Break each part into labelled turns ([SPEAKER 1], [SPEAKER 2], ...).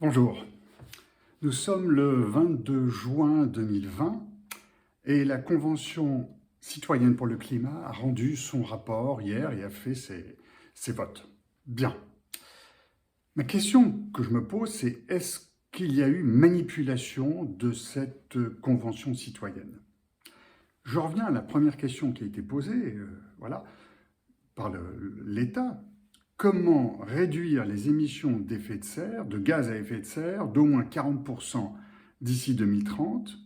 [SPEAKER 1] Bonjour, nous sommes le 22 juin 2020 et la Convention citoyenne pour le climat a rendu son rapport hier et a fait ses votes. Bien. Ma question que je me pose, c'est est-ce qu'il y a eu manipulation de cette Convention citoyenne? Je reviens à la première question qui a été posée par l'État. Comment réduire les émissions d'effet de serre, de gaz à effet de serre, d'au moins 40% d'ici 2030,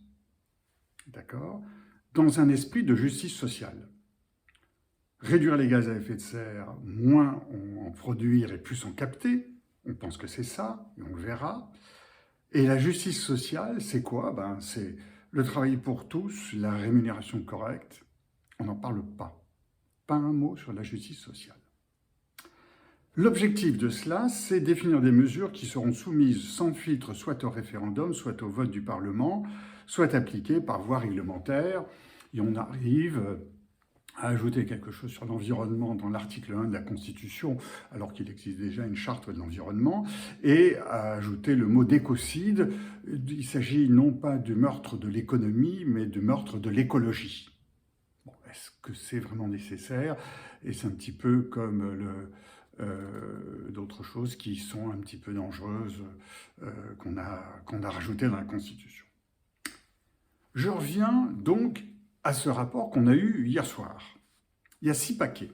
[SPEAKER 1] d'accord, dans un esprit de justice sociale. Réduire les gaz à effet de serre, moins en produire et plus en capter, on pense que c'est ça, et on le verra. Et la justice sociale, c'est quoi? C'est le travail pour tous, la rémunération correcte. On n'en parle pas. Pas un mot sur la justice sociale. L'objectif de cela, c'est définir des mesures qui seront soumises sans filtre soit au référendum, soit au vote du Parlement, soit appliquées par voie réglementaire. Et on arrive à ajouter quelque chose sur l'environnement dans l'article 1 de la Constitution, alors qu'il existe déjà une charte de l'environnement, et à ajouter le mot d'écocide. Il s'agit non pas du meurtre de l'économie, mais du meurtre de l'écologie. Bon, est-ce que c'est vraiment nécessaire? Et c'est un petit peu comme d'autres choses qui sont un petit peu dangereuses qu'on a rajoutées dans la Constitution. Je reviens donc à ce rapport qu'on a eu hier soir. Il y a 6 paquets.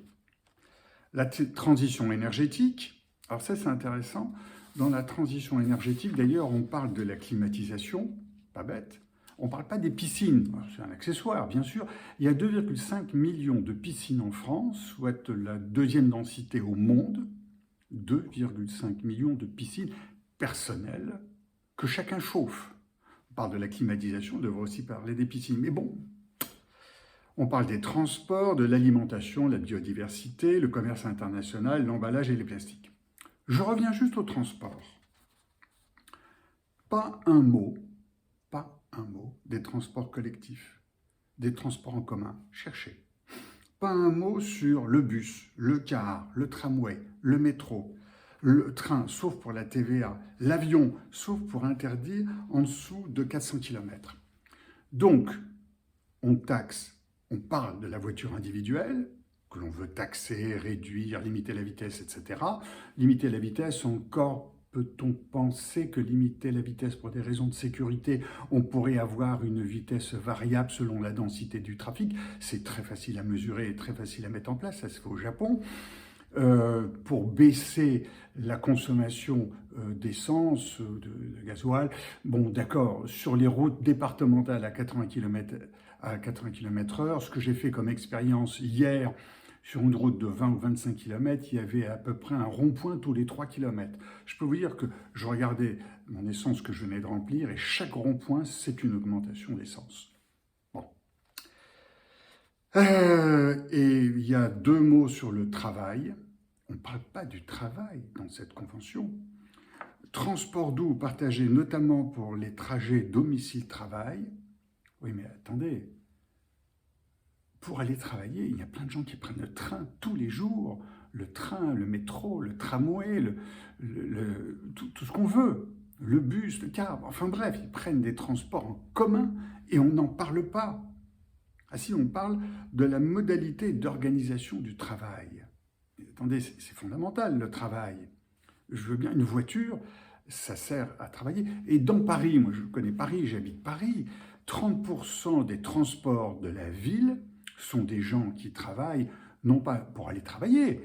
[SPEAKER 1] La transition énergétique, alors ça c'est intéressant, dans la transition énergétique d'ailleurs on parle de la climatisation, pas bête, on ne parle pas des piscines, c'est un accessoire bien sûr. Il y a 2,5 millions de piscines en France, soit la deuxième densité au monde, 2,5 millions de piscines personnelles que chacun chauffe. On parle de la climatisation, on devrait aussi parler des piscines, mais bon, on parle des transports, de l'alimentation, la biodiversité, le commerce international, l'emballage et les plastiques. Je reviens juste au transport. Pas un mot des transports collectifs, des transports en commun. Cherchez. Pas un mot sur le bus, le car, le tramway, le métro, le train, sauf pour la TVA, l'avion, sauf pour interdire en dessous de 400 km. Donc, on parle de la voiture individuelle, que l'on veut taxer, réduire, limiter la vitesse, etc. Limiter la vitesse, encore peut-on penser que limiter la vitesse pour des raisons de sécurité, on pourrait avoir une vitesse variable selon la densité du trafic. C'est très facile à mesurer et très facile à mettre en place, ça se fait au Japon. Pour baisser la consommation d'essence, de gasoil. Bon, d'accord, sur les routes départementales à 80 km/h, ce que j'ai fait comme expérience hier, sur une route de 20 ou 25 km, il y avait à peu près un rond-point tous les 3 km. Je peux vous dire que je regardais mon essence que je venais de remplir et chaque rond-point, c'est une augmentation d'essence. Bon. Et il y a 2 mots sur le travail. On ne parle pas du travail dans cette convention. Transport doux partagé notamment pour les trajets domicile-travail. Oui, mais attendez. Pour aller travailler, il y a plein de gens qui prennent le train tous les jours. Le train, le métro, le tramway, tout ce qu'on veut. Le bus, le car, enfin bref, ils prennent des transports en commun et on n'en parle pas. Ah si, on parle de la modalité d'organisation du travail. Mais attendez, c'est fondamental le travail. Je veux bien une voiture, ça sert à travailler. Et dans Paris, moi je connais Paris, j'habite Paris, 30% des transports de la ville sont des gens qui travaillent, non pas pour aller travailler,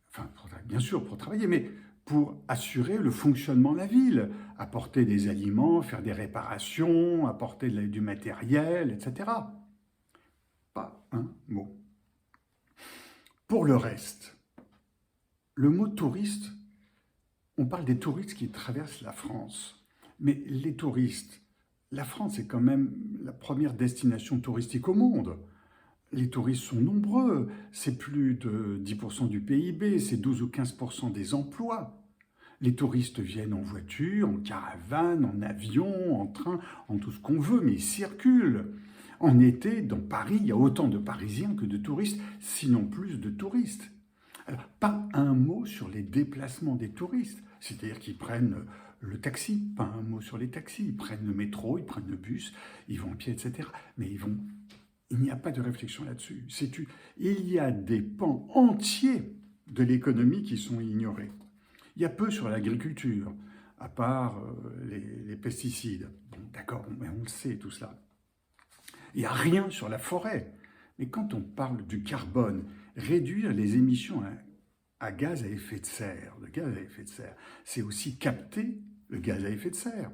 [SPEAKER 1] enfin bien sûr pour travailler, mais pour assurer le fonctionnement de la ville, apporter des aliments, faire des réparations, apporter du matériel, etc. Pas un mot. Pour le reste, le mot touriste, on parle des touristes qui traversent la France. Mais les touristes, la France est quand même la première destination touristique au monde. Les touristes sont nombreux, c'est plus de 10% du PIB, c'est 12 ou 15% des emplois. Les touristes viennent en voiture, en caravane, en avion, en train, en tout ce qu'on veut, mais ils circulent. En été, dans Paris, il y a autant de Parisiens que de touristes, sinon plus de touristes. Alors, pas un mot sur les déplacements des touristes, c'est-à-dire qu'ils prennent le taxi, pas un mot sur les taxis. Ils prennent le métro, ils prennent le bus, ils vont à pied, etc. Mais il n'y a pas de réflexion là-dessus. Il y a des pans entiers de l'économie qui sont ignorés. Il y a peu sur l'agriculture, à part les pesticides. Bon, d'accord, mais on le sait tout cela. Il n'y a rien sur la forêt. Mais quand on parle du carbone, réduire les émissions à gaz à effet de serre, c'est aussi capter le gaz à effet de serre.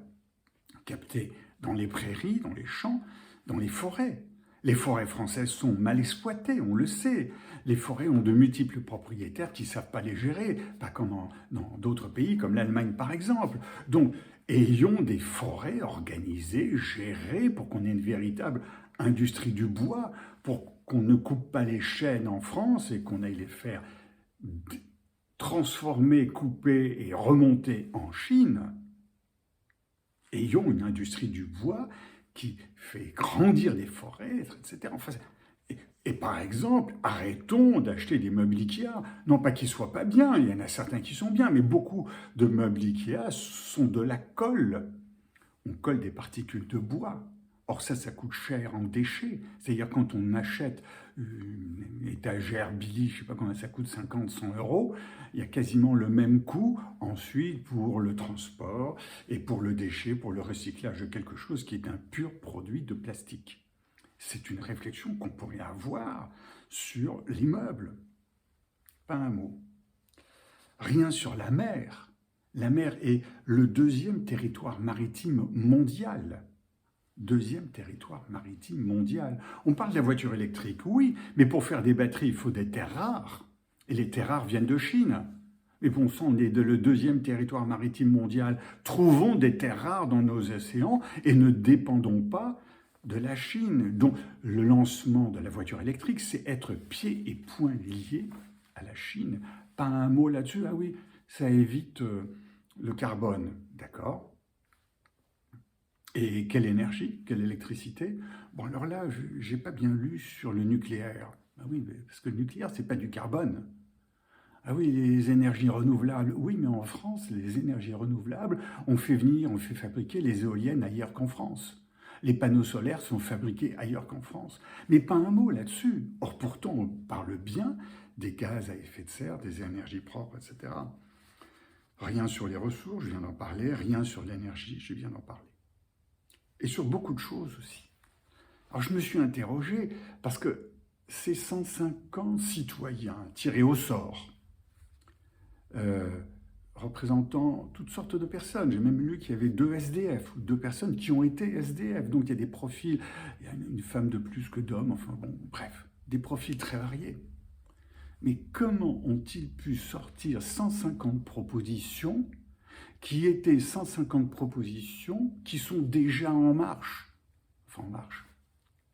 [SPEAKER 1] Capter dans les prairies, dans les champs, dans les forêts. Les forêts françaises sont mal exploitées, on le sait. Les forêts ont de multiples propriétaires qui ne savent pas les gérer, pas comme dans d'autres pays, comme l'Allemagne par exemple. Donc, ayons des forêts organisées, gérées, pour qu'on ait une véritable industrie du bois, pour qu'on ne coupe pas les chênes en France et qu'on aille les faire transformer, couper et remonter en Chine. Ayons une industrie du bois qui fait grandir les forêts, etc. Enfin, et par exemple, arrêtons d'acheter des meubles Ikea. Non pas qu'ils ne soient pas bien, il y en a certains qui sont bien, mais beaucoup de meubles Ikea sont de la colle. On colle des particules de bois. Or ça coûte cher en déchets. C'est-à-dire quand on achète une étagère Billy, je ne sais pas combien ça coûte, 50, 100 euros, il y a quasiment le même coût ensuite pour le transport et pour le déchet, pour le recyclage de quelque chose qui est un pur produit de plastique. C'est une réflexion qu'on pourrait avoir sur l'immeuble. Pas un mot. Rien sur la mer. La mer est le deuxième territoire maritime mondial. Deuxième territoire maritime mondial. On parle de la voiture électrique, oui, mais pour faire des batteries, il faut des terres rares. Et les terres rares viennent de Chine. Mais bon sang, on est le deuxième territoire maritime mondial. Trouvons des terres rares dans nos océans et ne dépendons pas de la Chine. Donc le lancement de la voiture électrique, c'est être pieds et poings liés à la Chine. Pas un mot là-dessus, ah oui, ça évite le carbone, d'accord. Et quelle énergie, quelle électricité? Bon, alors là, je n'ai pas bien lu sur le nucléaire. Ah oui, parce que le nucléaire, ce n'est pas du carbone. Ah oui, les énergies renouvelables. Oui, mais en France, les énergies renouvelables, on fait fabriquer les éoliennes ailleurs qu'en France. Les panneaux solaires sont fabriqués ailleurs qu'en France. Mais pas un mot là-dessus. Or, pourtant, on parle bien des gaz à effet de serre, des énergies propres, etc. Rien sur les ressources, je viens d'en parler. Rien sur l'énergie, je viens d'en parler. Et sur beaucoup de choses aussi. Alors je me suis interrogé parce que ces 150 citoyens tirés au sort, représentant toutes sortes de personnes, j'ai même lu qu'il y avait 2 SDF, ou 2 personnes qui ont été SDF, donc il y a des profils, il y a une femme de plus que d'hommes, enfin bon, bref, des profils très variés. Mais comment ont-ils pu sortir 150 propositions qui étaient 150 propositions qui sont déjà en marche,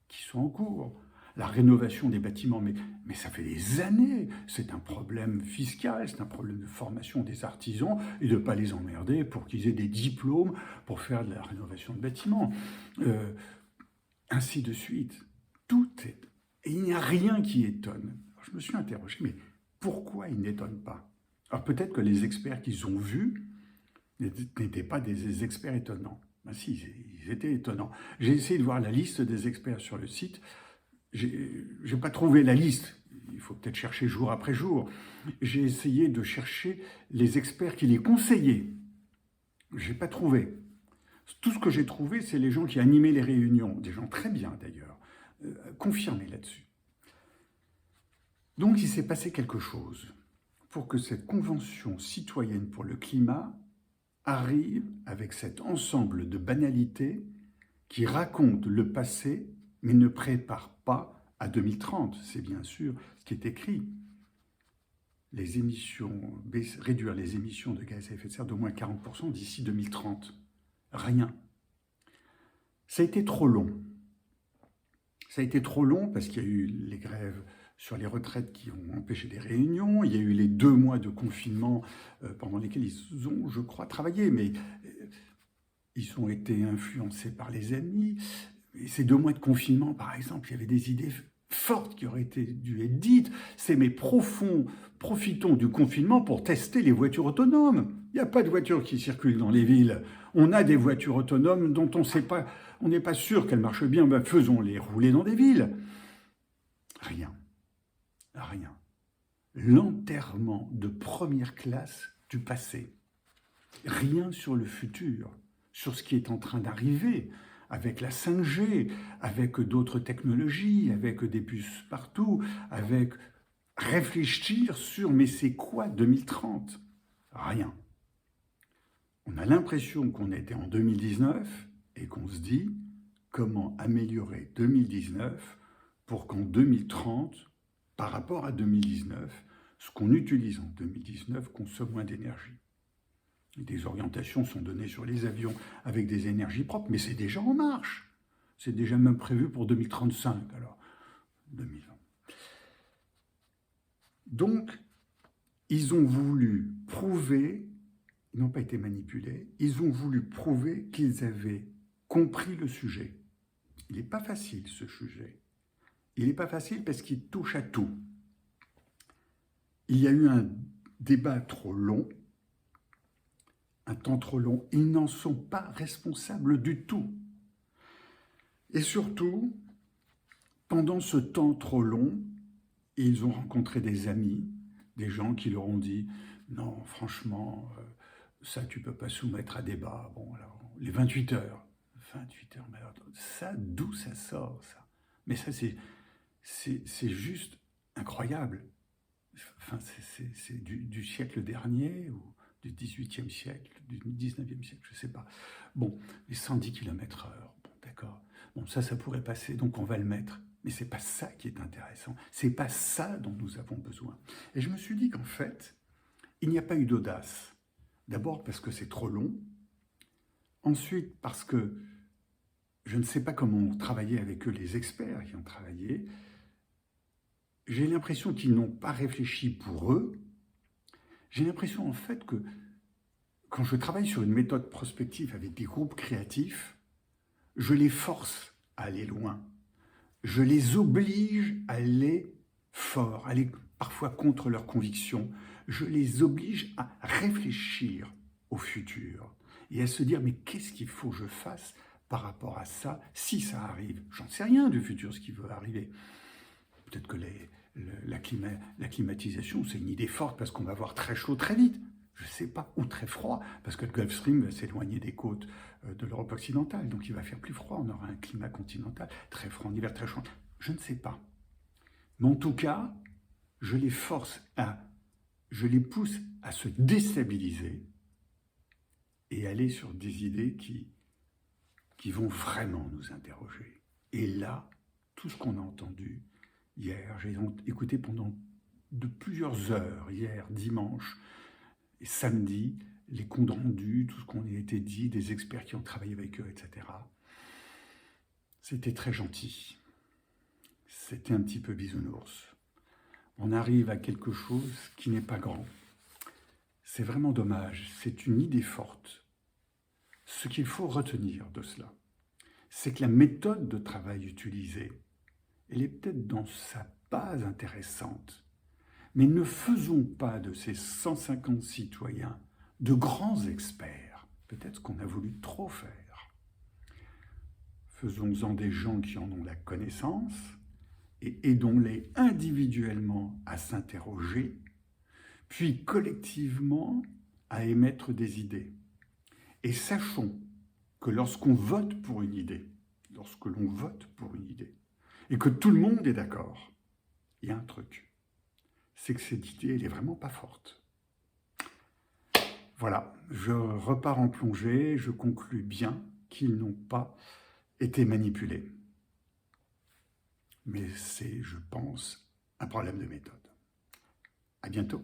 [SPEAKER 1] qui sont en cours. La rénovation des bâtiments, mais ça fait des années, c'est un problème fiscal, c'est un problème de formation des artisans et de ne pas les emmerder pour qu'ils aient des diplômes pour faire de la rénovation de bâtiments. Ainsi de suite. Et il n'y a rien qui étonne. Alors, je me suis interrogé, mais pourquoi ils n'étonnent pas? Alors peut-être que les experts qu'ils ont vus n'étaient pas des experts étonnants. Ben si, ils étaient étonnants. J'ai essayé de voir la liste des experts sur le site. Je n'ai pas trouvé la liste. Il faut peut-être chercher jour après jour. J'ai essayé de chercher les experts qui les conseillaient. Je n'ai pas trouvé. Tout ce que j'ai trouvé, c'est les gens qui animaient les réunions. Des gens très bien d'ailleurs, confirmés là-dessus. Donc il s'est passé quelque chose pour que cette convention citoyenne pour le climat arrive avec cet ensemble de banalités qui racontent le passé, mais ne prépare pas à 2030. C'est bien sûr ce qui est écrit. Réduire les émissions de gaz à effet de serre d'au moins 40% d'ici 2030. Rien. Ça a été trop long. Ça a été trop long parce qu'il y a eu les grèves sur les retraites qui ont empêché des réunions. Il y a eu les 2 mois de confinement pendant lesquels ils ont, je crois, travaillé, mais ils ont été influencés par les amis. Et ces 2 mois de confinement, par exemple, il y avait des idées forte qui aurait dû être dite, c'est mais profitons du confinement pour tester les voitures autonomes. Il n'y a pas de voitures qui circulent dans les villes. On a des voitures autonomes dont on n'est pas sûr qu'elles marchent bien, ben faisons-les rouler dans des villes. Rien. Rien. L'enterrement de première classe du passé. Rien sur le futur, sur ce qui est en train d'arriver, avec la 5G, avec d'autres technologies, avec des puces partout, avec réfléchir sur mais c'est quoi 2030? Rien. On a l'impression qu'on était en 2019 et qu'on se dit comment améliorer 2019 pour qu'en 2030, par rapport à 2019, ce qu'on utilise en 2019 consomme moins d'énergie. Des orientations sont données sur les avions avec des énergies propres, mais c'est déjà en marche. C'est déjà même prévu pour 2035, alors 2020. Donc, ils ont voulu prouver, ils n'ont pas été manipulés, ils ont voulu prouver qu'ils avaient compris le sujet. Il n'est pas facile, ce sujet. Il n'est pas facile parce qu'il touche à tout. Il y a eu un débat trop long, un temps trop long, ils n'en sont pas responsables du tout. Et surtout, pendant ce temps trop long, ils ont rencontré des amis, des gens qui leur ont dit « Non, franchement, ça tu peux pas soumettre à débat. » Bon, alors, les 28 heures. 28 heures, mais alors, ça, d'où ça sort, ça? Mais ça, c'est juste incroyable. Enfin, c'est du siècle dernier ou du 18e siècle, du 19e siècle, je ne sais pas. Bon, les 110 km/h, bon, d'accord. Bon, ça pourrait passer, donc on va le mettre. Mais ce n'est pas ça qui est intéressant. Ce n'est pas ça dont nous avons besoin. Et je me suis dit qu'en fait, il n'y a pas eu d'audace. D'abord parce que c'est trop long. Ensuite, parce que je ne sais pas comment ont travaillé avec eux les experts qui ont travaillé. J'ai l'impression qu'ils n'ont pas réfléchi pour eux. J'ai l'impression en fait que quand je travaille sur une méthode prospective avec des groupes créatifs, je les force à aller loin. Je les oblige à aller fort, à aller parfois contre leurs convictions. Je les oblige à réfléchir au futur et à se dire mais qu'est-ce qu'il faut que je fasse par rapport à ça si ça arrive? J'en sais rien du futur, ce qui va arriver. Peut-être que la climatisation, c'est une idée forte parce qu'on va avoir très chaud très vite. Je ne sais pas, ou très froid, parce que le Gulf Stream va s'éloigner des côtes de l'Europe occidentale, donc il va faire plus froid, on aura un climat continental, très froid en hiver, très chaud. Je ne sais pas. Mais en tout cas, je les pousse à se déstabiliser et aller sur des idées qui vont vraiment nous interroger. Et là, tout ce qu'on a entendu hier, j'ai écouté pendant plusieurs heures, hier, dimanche, et samedi, les comptes rendus, tout ce qu'on a été dit, des experts qui ont travaillé avec eux, etc. C'était très gentil. C'était un petit peu bisounours. On arrive à quelque chose qui n'est pas grand. C'est vraiment dommage. C'est une idée forte. Ce qu'il faut retenir de cela, c'est que la méthode de travail utilisée, elle est peut-être dans sa base intéressante. Mais ne faisons pas de ces 150 citoyens de grands experts, peut-être qu'on a voulu trop faire. Faisons-en des gens qui en ont la connaissance et aidons-les individuellement à s'interroger, puis collectivement à émettre des idées. Et sachons que lorsqu'on vote pour une idée, lorsque l'on vote pour une idée, et que tout le monde est d'accord, il y a un truc, c'est que cette idée, elle n'est vraiment pas forte. Voilà, je repars en plongée, je conclus bien qu'ils n'ont pas été manipulés. Mais c'est, je pense, un problème de méthode. À bientôt.